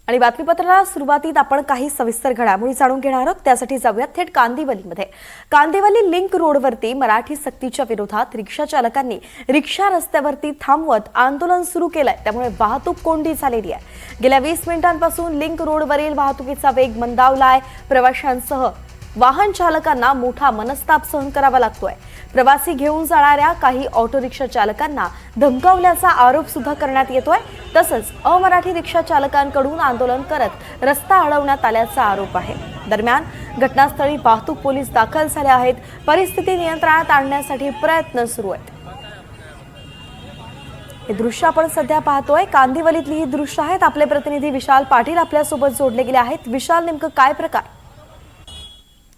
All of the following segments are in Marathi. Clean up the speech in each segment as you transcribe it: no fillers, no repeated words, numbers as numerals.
आणि बातमीपत्राला सुरुवातीत आपण काही सविस्तर घडामोडी जाणून घेणार आहोत। त्यासाठी जाऊयात थेट कांदिवलीमध्ये। कांदिवली लिंक रोडवरती मराठी सक्तीच्या विरोधात रिक्षा चालकांनी रिक्षा रस्त्यावरती थांबवत आंदोलन सुरू केलंय। त्यामुळे वाहतूक कोंडी झालेली आहे। गेल्या 20 मिनिटांपासून लिंक रोडवरील वाहतुकीचा वेग मंदावलाय। प्रवाशांसह वाहन चालकांना मोठा मनस्ताप सहन करावा लागतोय। प्रवासी घेऊन जाणाऱ्या काही ऑटो रिक्षा चालकांना धमकावल्याचा आरोप सुद्धा करण्यात येतोय। तसंच अमराठी रिक्षा चालकांकडून आंदोलन करत रस्ता अडवण्यात आल्याचा आरोप आहे। दरम्यान घटनास्थळी वाहतूक पोलीस दाखल झाले आहेत। परिस्थिती नियंत्रणात आणण्यासाठी प्रयत्न सुरू आहेत। हे दृश्य आपण सध्या पाहतोय। कांदिवलीतली ही दृश्य आहेत। आपले प्रतिनिधी विशाल पाटील आपल्या सोबत जोडले गेले आहेत। विशाल, नेमकं काय प्रकार?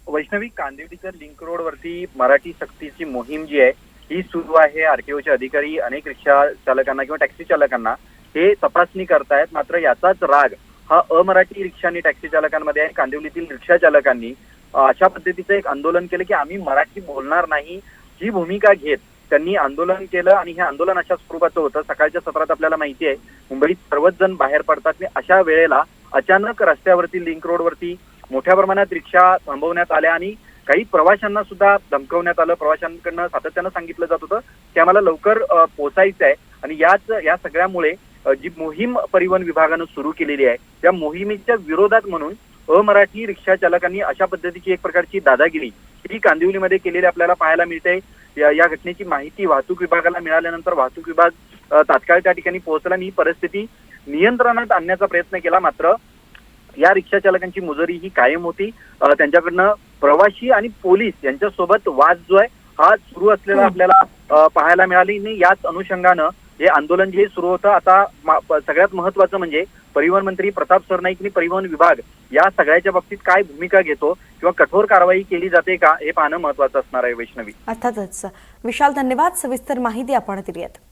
वैष्णवी, कांदिवलीच्या लिंक रोड वरती मराठी सक्तीची मोहीम जी आहे ही सुरू आहे। आरटीओचे अधिकारी अनेक रिक्षा चालकांना किंवा टॅक्सी चालकांना हे तपासणी करतायत। मात्र याचाच राग हा अमराठी रिक्षा आणि टॅक्सी चालकांमध्ये आहे। कांदिवलीतील रिक्षा चालकांनी अशा पद्धतीचं एक आंदोलन केलं की आम्ही मराठी बोलणार नाही ही भूमिका घेत त्यांनी आंदोलन केलं। आणि हे आंदोलन अशा स्वरूपाचं होतं। सकाळच्या सत्रात आपल्याला माहिती आहे मुंबईत सर्वच जण बाहेर पडतात। अशा वेळेला अचानक रस्त्यावरती लिंक रोडवरती मोठ्या प्रमाणात रिक्षा थांबवण्यात आल्या आणि काही प्रवाशांना सुद्धा धमकवण्यात आलं। प्रवाशांकडनं सातत्यानं सांगितलं जात होतं की आम्हाला लवकर पोहोचायचं आहे। आणि या सगळ्यामुळे जी मोहीम परिवहन विभागानं सुरू केलेली आहे त्या मोहिमेच्या विरोधात म्हणून अमराठी रिक्षा चालकांनी अशा पद्धतीची एक प्रकारची दादागिरी ही कांदिवलीमध्ये केलेली आपल्याला पाहायला मिळते। या घटनेची माहिती वाहतूक विभागाला मिळाल्यानंतर वाहतूक विभाग तात्काळ त्या ठिकाणी पोहोचला आणि ही परिस्थिती नियंत्रणात आणण्याचा प्रयत्न केला। मात्र या रिक्षा चालकांची मुजरी ही कायम होती। त्यांच्याकडनं प्रवासी आणि पोलीस यांच्यासोबत वाद जो आहे हा सुरू असलेला आपल्याला पाहायला मिळाली। आणि याच अनुषंगानं हे आंदोलन जे सुरू होतं आता सगळ्यात महत्वाचं म्हणजे परिवहन मंत्री प्रताप सरनाईक आणि परिवहन विभाग या सगळ्याच्या बाबतीत काय भूमिका घेतो किंवा कठोर कारवाई केली जाते का हे पाहणं महत्वाचं असणार आहे। वैष्णवी, अर्थातच विशाल, धन्यवाद। सविस्तर माहिती आपण दिली आहे।